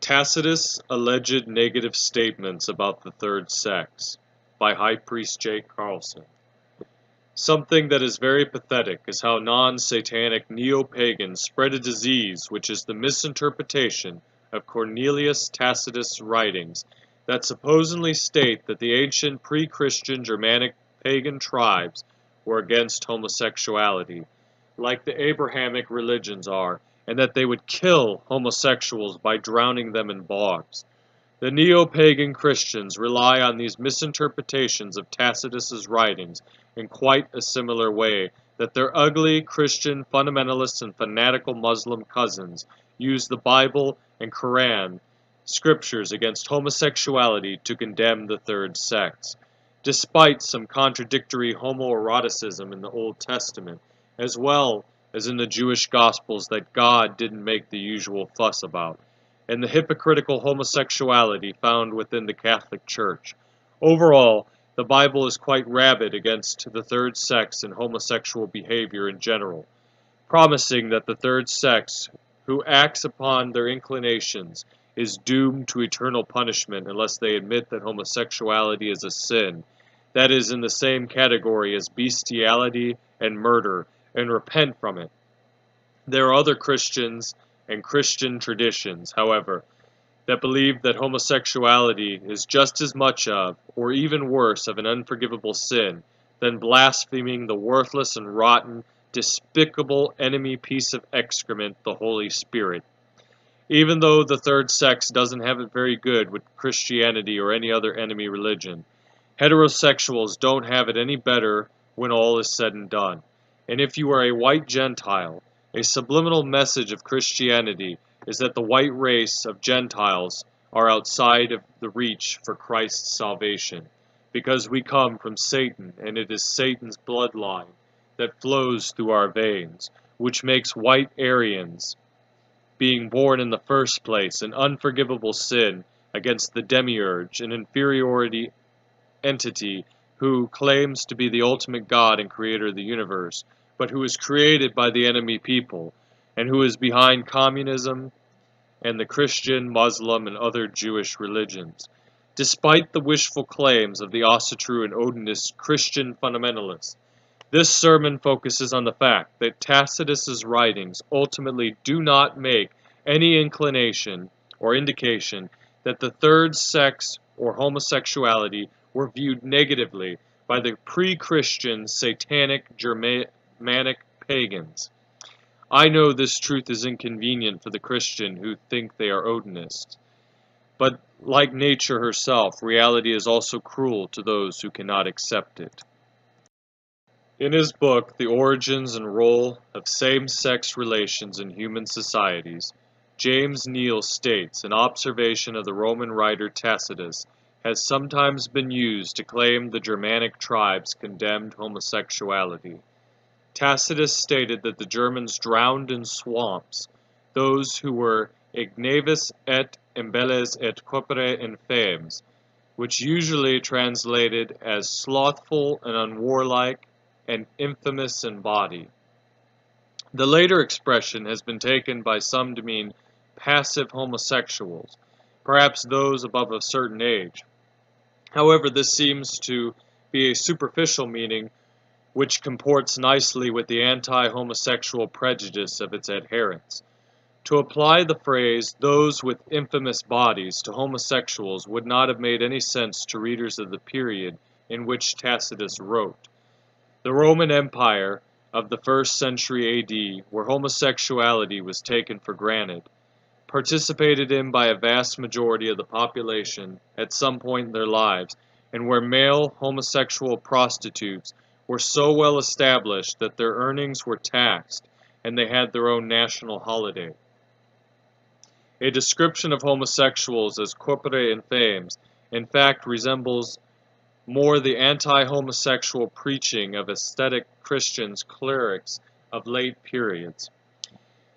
Tacitus' alleged negative statements about the third sex by High Priest J. Carlson. Something that is very pathetic is how non-satanic neo-pagans spread a disease which is the misinterpretation of Cornelius Tacitus' writings that supposedly state that the ancient pre-Christian Germanic pagan tribes were against homosexuality, like the Abrahamic religions are, and that they would kill homosexuals by drowning them in bogs. The neo-pagan Christians rely on these misinterpretations of Tacitus's writings in quite a similar way that their ugly Christian fundamentalists and fanatical Muslim cousins use the Bible and Quran scriptures against homosexuality to condemn the third sex, despite some contradictory homoeroticism in the Old Testament, as well as in the Jewish Gospels that God didn't make the usual fuss about, and the hypocritical homosexuality found within the Catholic Church. Overall, the Bible is quite rabid against the third sex and homosexual behavior in general, promising that the third sex, who acts upon their inclinations, is doomed to eternal punishment unless they admit that homosexuality is a sin, that is in the same category as bestiality and murder, and repent from it. There are other Christians and Christian traditions, however, that believe that homosexuality is just as much of, or even worse of an unforgivable sin, than blaspheming the worthless and rotten, despicable enemy piece of excrement, the Holy Spirit. Even though the third sex doesn't have it very good with Christianity or any other enemy religion, heterosexuals don't have it any better when all is said and done. And if you are a white Gentile, a subliminal message of Christianity is that the white race of Gentiles are outside of the reach for Christ's salvation, because we come from Satan, and it is Satan's bloodline that flows through our veins, which makes white Aryans, being born in the first place, an unforgivable sin against the demiurge, an inferiority entity who claims to be the ultimate God and creator of the universe, but who is created by the enemy people, and who is behind communism and the Christian, Muslim, and other Jewish religions. Despite the wishful claims of the Asatru and Odinist Christian fundamentalists, this sermon focuses on the fact that Tacitus's writings ultimately do not make any inclination or indication that the third sex or homosexuality were viewed negatively by the pre-Christian satanic Germanic pagans. I know this truth is inconvenient for the Christian who think they are Odinists, but like nature herself, reality is also cruel to those who cannot accept it. In his book, The Origins and Role of Same-Sex Relations in Human Societies, James Neal states an observation of the Roman writer Tacitus has sometimes been used to claim the Germanic tribes condemned homosexuality. Tacitus stated that the Germans drowned in swamps those who were ignavis et imbelles et corpore infames, which usually translated as slothful and unwarlike and infamous in body. The later expression has been taken by some to mean passive homosexuals, perhaps those above a certain age. However, this seems to be a superficial meaning which comports nicely with the anti-homosexual prejudice of its adherents. To apply the phrase, those with infamous bodies, to homosexuals would not have made any sense to readers of the period in which Tacitus wrote. The Roman Empire of the 1st century AD, where homosexuality was taken for granted, participated in by a vast majority of the population at some point in their lives, and where male homosexual prostitutes were so well established that their earnings were taxed and they had their own national holiday. A description of homosexuals as corpore infames in fact resembles more the anti-homosexual preaching of aesthetic Christians clerics of late periods.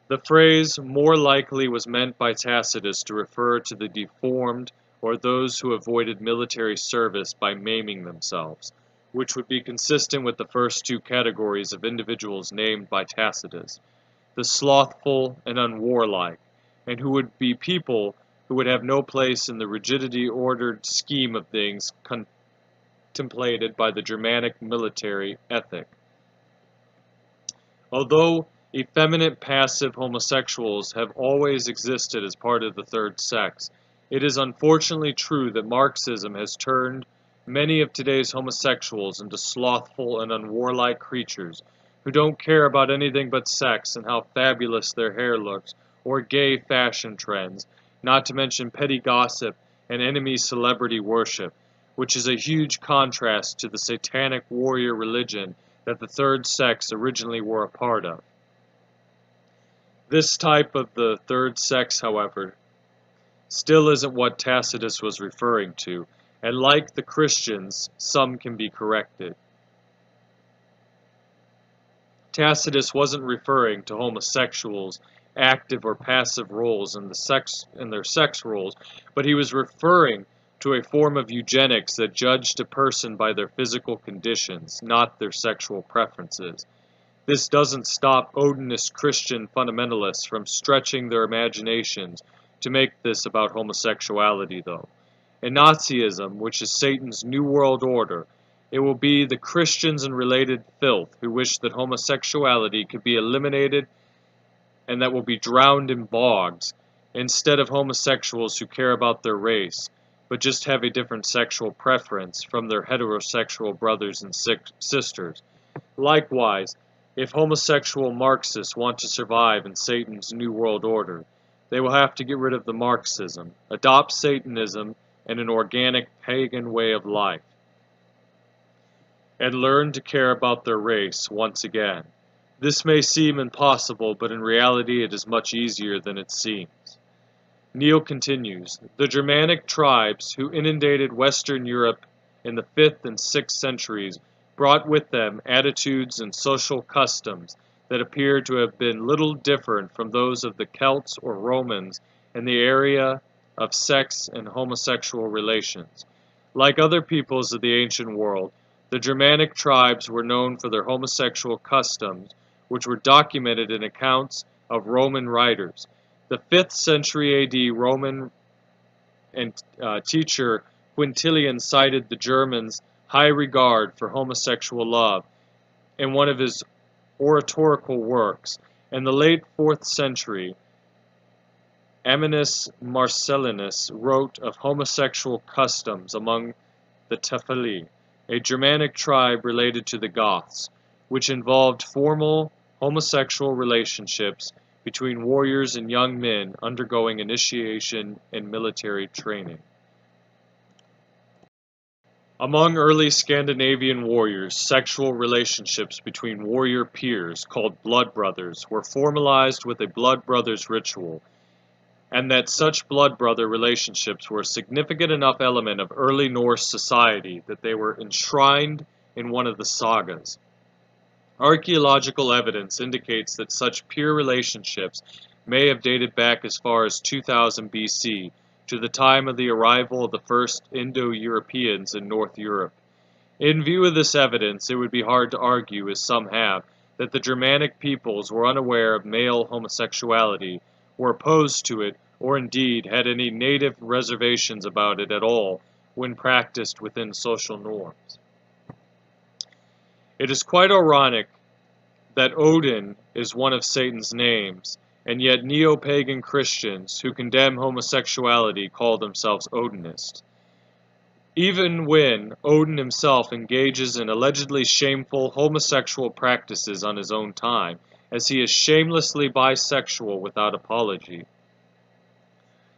The phrase more likely was meant by Tacitus to refer to the deformed or those who avoided military service by maiming themselves, which would be consistent with the first two categories of individuals named by Tacitus, the slothful and unwarlike, and who would be people who would have no place in the rigidity ordered scheme of things contemplated by the Germanic military ethic. Although effeminate passive homosexuals have always existed as part of the third sex, it is unfortunately true that Marxism has turned many of today's homosexuals into slothful and unwarlike creatures who don't care about anything but sex and how fabulous their hair looks, or gay fashion trends, not to mention petty gossip and enemy celebrity worship, which is a huge contrast to the satanic warrior religion that the third sex originally were a part of. This type of the third sex, however, still isn't what Tacitus was referring to, and like the Christians, some can be corrected. Tacitus wasn't referring to homosexuals' active or passive roles in their sex roles, but he was referring to a form of eugenics that judged a person by their physical conditions, not their sexual preferences. This doesn't stop Odinist Christian fundamentalists from stretching their imaginations to make this about homosexuality, though. In Nazism, which is Satan's New World Order, it will be the Christians and related filth who wish that homosexuality could be eliminated and that will be drowned in bogs, instead of homosexuals who care about their race, but just have a different sexual preference from their heterosexual brothers and sisters. Likewise, if homosexual Marxists want to survive in Satan's New World Order, they will have to get rid of the Marxism, adopt Satanism and an organic pagan way of life, and learn to care about their race once again. This may seem impossible, but in reality it is much easier than it seems. Neil continues, the Germanic tribes who inundated Western Europe in the 5th and 6th centuries brought with them attitudes and social customs that appear to have been little different from those of the Celts or Romans in the area of sex and homosexual relations. Like other peoples of the ancient world, the Germanic tribes were known for their homosexual customs, which were documented in accounts of Roman writers. The 5th century AD Roman and teacher Quintilian cited the Germans' high regard for homosexual love in one of his oratorical works. In the late 4th century, Ammianus Marcellinus wrote of homosexual customs among the Tefeli, a Germanic tribe related to the Goths, which involved formal homosexual relationships between warriors and young men undergoing initiation and military training. Among early Scandinavian warriors, sexual relationships between warrior peers, called blood brothers, were formalized with a blood brothers ritual, and that such blood brother relationships were a significant enough element of early Norse society that they were enshrined in one of the sagas. Archaeological evidence indicates that such peer relationships may have dated back as far as 2000 BC, to the time of the arrival of the first Indo-Europeans in North Europe. In view of this evidence, it would be hard to argue, as some have, that the Germanic peoples were unaware of male homosexuality, were opposed to it, or indeed had any native reservations about it at all when practiced within social norms. It is quite ironic that Odin is one of Satan's names, and yet neo-pagan Christians who condemn homosexuality call themselves Odinists. Even when Odin himself engages in allegedly shameful homosexual practices on his own time, as he is shamelessly bisexual without apology.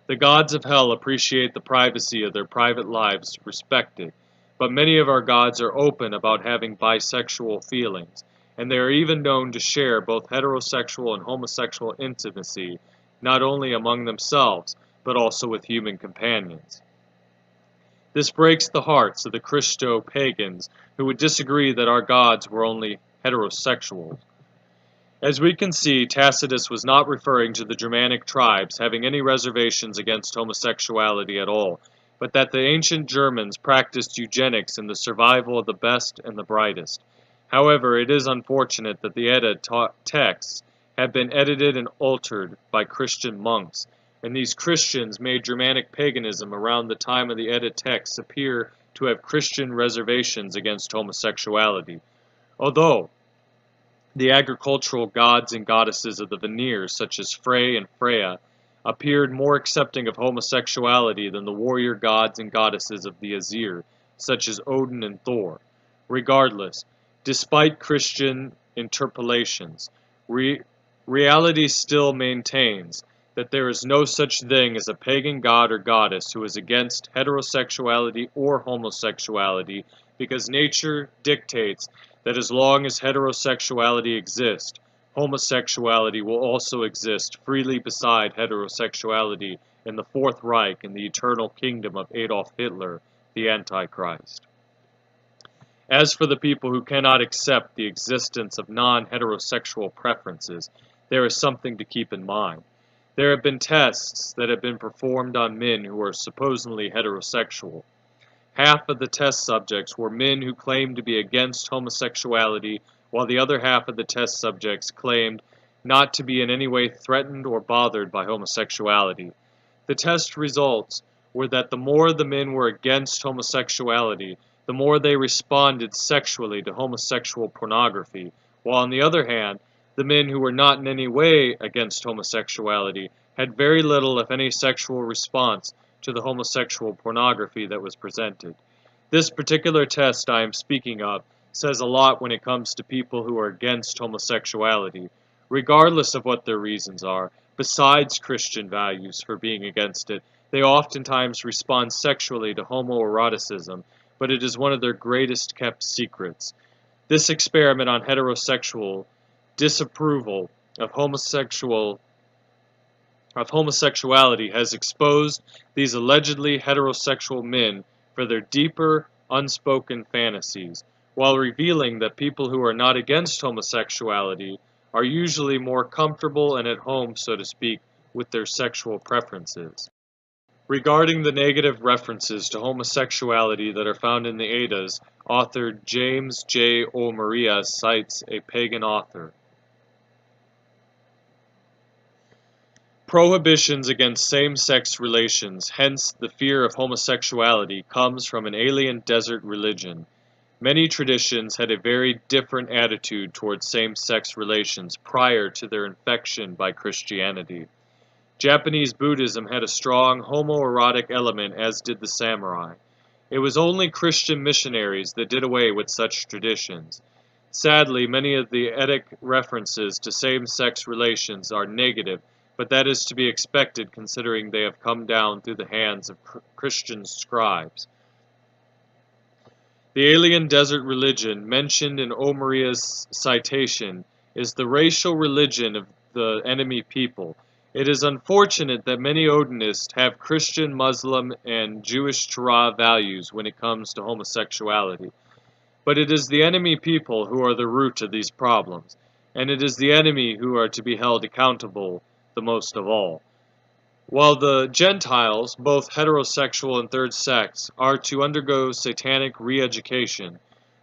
The gods of hell appreciate the privacy of their private lives respected, but many of our gods are open about having bisexual feelings, and they are even known to share both heterosexual and homosexual intimacy, not only among themselves, but also with human companions. This breaks the hearts of the Christo-pagans who would disagree that our gods were only heterosexual. As we can see, Tacitus was not referring to the Germanic tribes having any reservations against homosexuality at all, but that the ancient Germans practiced eugenics in the survival of the best and the brightest. However, it is unfortunate that the Edda texts have been edited and altered by Christian monks, and these Christians made Germanic paganism around the time of the Edda texts appear to have Christian reservations against homosexuality, although the agricultural gods and goddesses of the Vanir, such as Frey and Freya, appeared more accepting of homosexuality than the warrior gods and goddesses of the Aesir, such as Odin and Thor. Regardless, despite Christian interpolations, reality still maintains that there is no such thing as a pagan god or goddess who is against heterosexuality or homosexuality, because nature dictates that as long as heterosexuality exists, homosexuality will also exist freely beside heterosexuality in the Fourth Reich and the eternal kingdom of Adolf Hitler, the Antichrist. As for the people who cannot accept the existence of non-heterosexual preferences, there is something to keep in mind. There have been tests that have been performed on men who are supposedly heterosexual. Half of the test subjects were men who claimed to be against homosexuality, while the other half of the test subjects claimed not to be in any way threatened or bothered by homosexuality. The test results were that the more the men were against homosexuality, the more they responded sexually to homosexual pornography, while on the other hand, the men who were not in any way against homosexuality had very little, if any, sexual response to the homosexual pornography that was presented. This particular test I am speaking of says a lot when it comes to people who are against homosexuality, regardless of what their reasons are. Besides Christian values for being against it, they oftentimes respond sexually to homoeroticism, but it is one of their greatest kept secrets. This experiment on heterosexual disapproval of homosexuality has exposed these allegedly heterosexual men for their deeper, unspoken fantasies, while revealing that people who are not against homosexuality are usually more comfortable and at home, so to speak, with their sexual preferences. Regarding the negative references to homosexuality that are found in the Eddas, author James J. O'Maria cites a pagan author. Prohibitions against same-sex relations, hence the fear of homosexuality, comes from an alien desert religion. Many traditions had a very different attitude towards same-sex relations prior to their infection by Christianity. Japanese Buddhism had a strong homoerotic element, as did the samurai. It was only Christian missionaries that did away with such traditions. Sadly, many of the Eddic references to same-sex relations are negative, but that is to be expected considering they have come down through the hands of Christian scribes. The alien desert religion mentioned in O'Maria's citation is the racial religion of the enemy people. It is unfortunate that many Odinists have Christian, Muslim, and Jewish Torah values when it comes to homosexuality. But it is the enemy people who are the root of these problems, and it is the enemy who are to be held accountable the most of all. While the Gentiles, both heterosexual and third sex, are to undergo satanic re-education,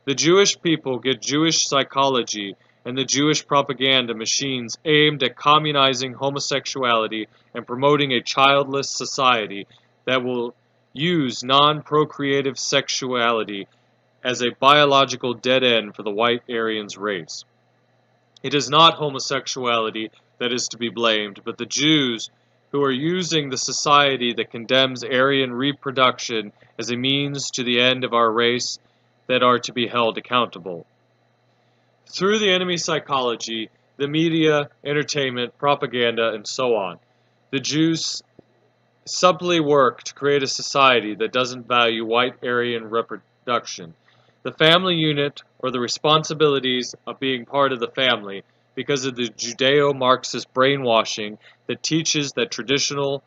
the Jewish people get Jewish psychology and the Jewish propaganda machines aimed at communizing homosexuality and promoting a childless society that will use non-procreative sexuality as a biological dead end for the white Aryans race. It is not homosexuality that is to be blamed, but the Jews who are using the society that condemns Aryan reproduction as a means to the end of our race that are to be held accountable. Through the enemy psychology, the media, entertainment, propaganda, and so on, the Jews subtly work to create a society that doesn't value white Aryan reproduction. The family unit, or the responsibilities of being part of the family, because of the Judeo-Marxist brainwashing that teaches that traditional,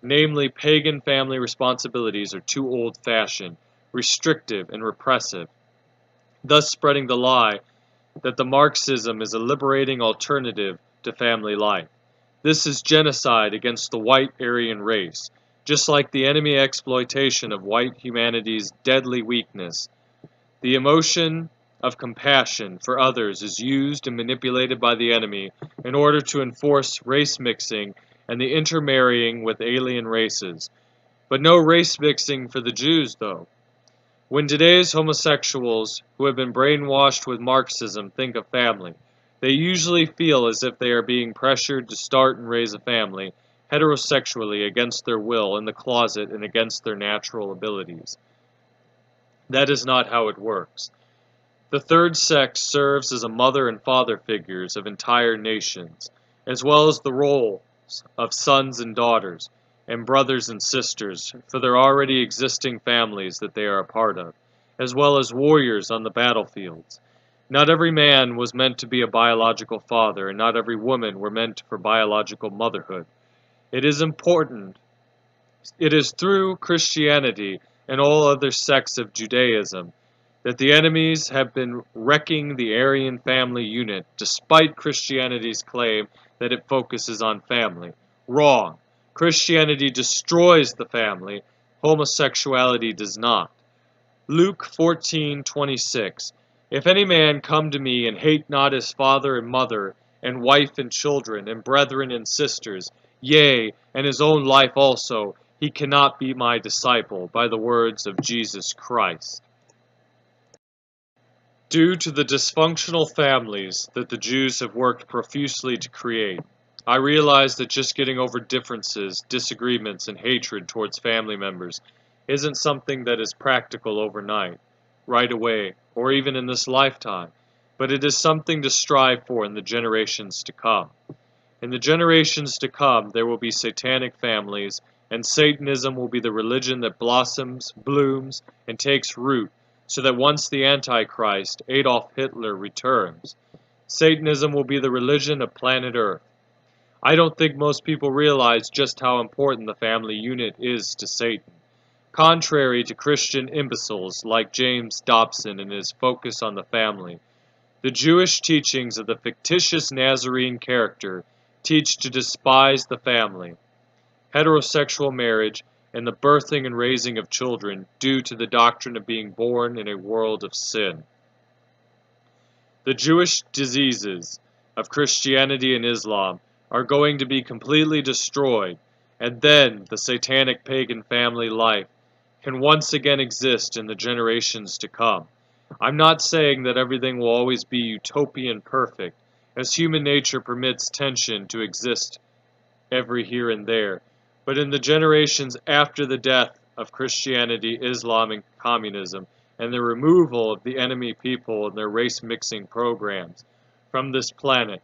namely pagan family responsibilities are too old-fashioned, restrictive, and repressive, thus spreading the lie that the Marxism is a liberating alternative to family life. This is genocide against the white Aryan race, just like the enemy exploitation of white humanity's deadly weakness. The emotion of compassion for others is used and manipulated by the enemy in order to enforce race mixing and the intermarrying with alien races. But no race mixing for the Jews, though. When today's homosexuals, who have been brainwashed with Marxism, think of family, they usually feel as if they are being pressured to start and raise a family, heterosexually against their will, in the closet, and against their natural abilities. That is not how it works. The third sex serves as a mother and father figures of entire nations, as well as the roles of sons and daughters, and brothers and sisters for their already existing families that they are a part of, as well as warriors on the battlefields. Not every man was meant to be a biological father, and not every woman were meant for biological motherhood. It is important. It is through Christianity and all other sects of Judaism that the enemies have been wrecking the Aryan family unit, despite Christianity's claim that it focuses on family. Wrong. Christianity destroys the family. Homosexuality does not. Luke 14:26. If any man come to me and hate not his father and mother, and wife and children, and brethren and sisters, yea, and his own life also, he cannot be my disciple, by the words of Jesus Christ. Due to the dysfunctional families that the Jews have worked profusely to create, I realize that just getting over differences, disagreements, and hatred towards family members isn't something that is practical overnight, right away, or even in this lifetime, but it is something to strive for in the generations to come. In the generations to come, there will be satanic families, and Satanism will be the religion that blossoms, blooms, and takes root, so that once the Antichrist, Adolf Hitler, returns, Satanism will be the religion of planet Earth. I don't think most people realize just how important the family unit is to Satan. Contrary to Christian imbeciles like James Dobson and his focus on the family, the Jewish teachings of the fictitious Nazarene character teach to despise the family, heterosexual marriage, and the birthing and raising of children due to the doctrine of being born in a world of sin. The Jewish diseases of Christianity and Islam are going to be completely destroyed, and then the satanic pagan family life can once again exist in the generations to come. I'm not saying that everything will always be utopian perfect, as human nature permits tension to exist every here and there, but in the generations after the death of Christianity, Islam, and communism, and the removal of the enemy people and their race-mixing programs from this planet,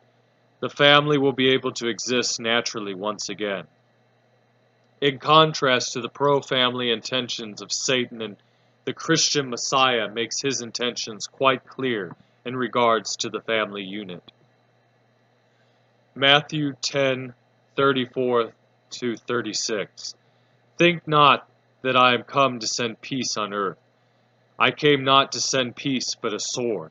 the family will be able to exist naturally once again. In contrast to the pro-family intentions of Satan, and the Christian Messiah makes his intentions quite clear in regards to the family unit. Matthew 10:34-36. Think not that I am come to send peace on earth. I came not to send peace, but a sword.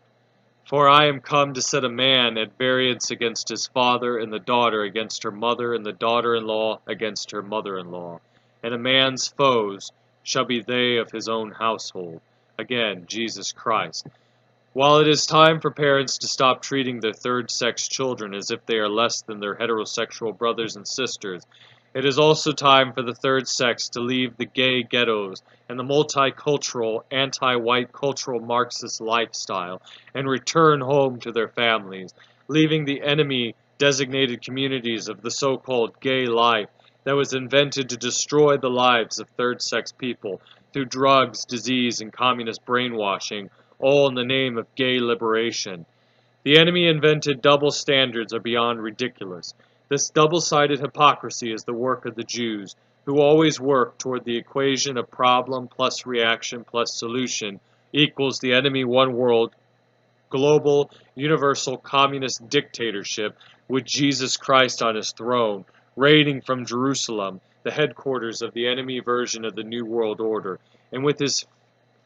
For I am come to set a man at variance against his father, and the daughter against her mother, and the daughter-in-law against her mother-in-law. And a man's foes shall be they of his own household. Again, Jesus Christ. While it is time for parents to stop treating their third-sex children as if they are less than their heterosexual brothers and sisters, it is also time for the third sex to leave the gay ghettos and the multicultural, anti-white cultural Marxist lifestyle and return home to their families, leaving the enemy-designated communities of the so-called gay life that was invented to destroy the lives of third-sex people through drugs, disease, and communist brainwashing, all in the name of gay liberation. The enemy-invented double standards are beyond ridiculous. This double-sided hypocrisy is the work of the Jews, who always work toward the equation of problem plus reaction plus solution equals the enemy one world, global, universal communist dictatorship with Jesus Christ on his throne, reigning from Jerusalem, the headquarters of the enemy version of the New World Order, and with his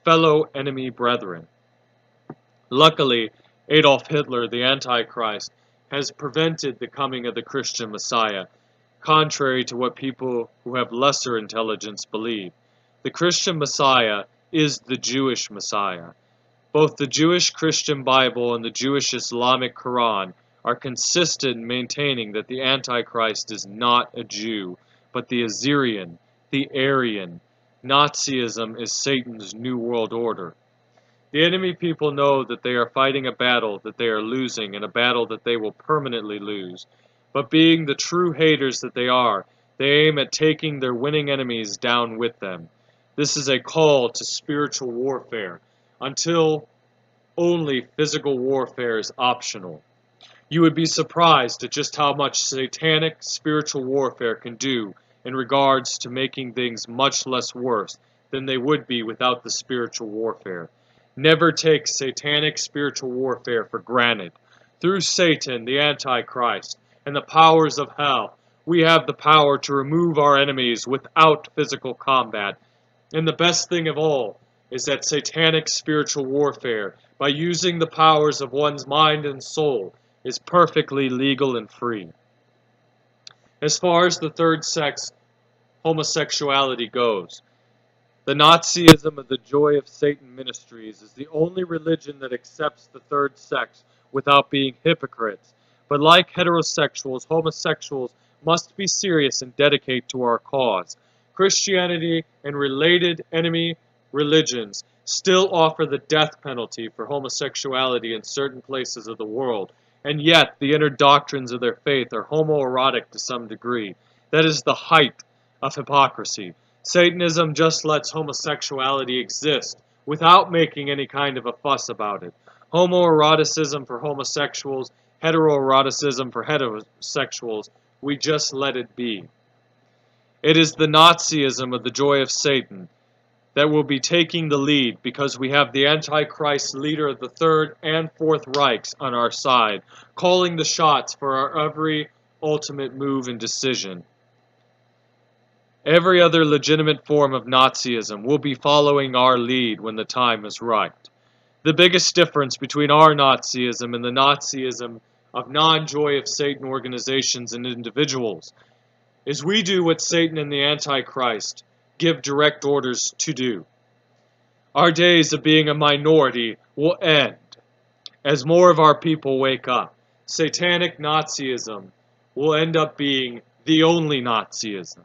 fellow enemy brethren. Luckily, Adolf Hitler, the Antichrist, has prevented the coming of the Christian Messiah, contrary to what people who have lesser intelligence believe. The Christian Messiah is the Jewish Messiah. Both the Jewish Christian Bible and the Jewish Islamic Quran are consistent in maintaining that the Antichrist is not a Jew, but the Assyrian, the Aryan. Nazism is Satan's New World Order. The enemy people know that they are fighting a battle that they are losing and a battle that they will permanently lose. But being the true haters that they are, they aim at taking their winning enemies down with them. This is a call to spiritual warfare, until only physical warfare is optional. You would be surprised at just how much satanic spiritual warfare can do in regards to making things much less worse than they would be without the spiritual warfare. Never take satanic spiritual warfare for granted. Through Satan, the Antichrist, and the powers of hell, we have the power to remove our enemies without physical combat. And the best thing of all is that satanic spiritual warfare, by using the powers of one's mind and soul, is perfectly legal and free. As far as the third sex, homosexuality, goes, the Nazism of the Joy of Satan Ministries is the only religion that accepts the third sex without being hypocrites. But like heterosexuals, homosexuals must be serious and dedicate to our cause. Christianity and related enemy religions still offer the death penalty for homosexuality in certain places of the world, and yet the inner doctrines of their faith are homoerotic to some degree. That is the height of hypocrisy. Satanism just lets homosexuality exist without making any kind of a fuss about it. Homoeroticism for homosexuals, heteroeroticism for heterosexuals, we just let it be. It is the Nazism of the Joy of Satan that will be taking the lead because we have the Antichrist leader of the Third and Fourth Reichs on our side, calling the shots for our every ultimate move and decision. Every other legitimate form of Nazism will be following our lead when the time is right. The biggest difference between our Nazism and the Nazism of non-Joy of Satan organizations and individuals is we do what Satan and the Antichrist give direct orders to do. Our days of being a minority will end as more of our people wake up. Satanic Nazism will end up being the only Nazism.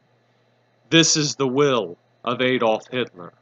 This is the will of Adolf Hitler.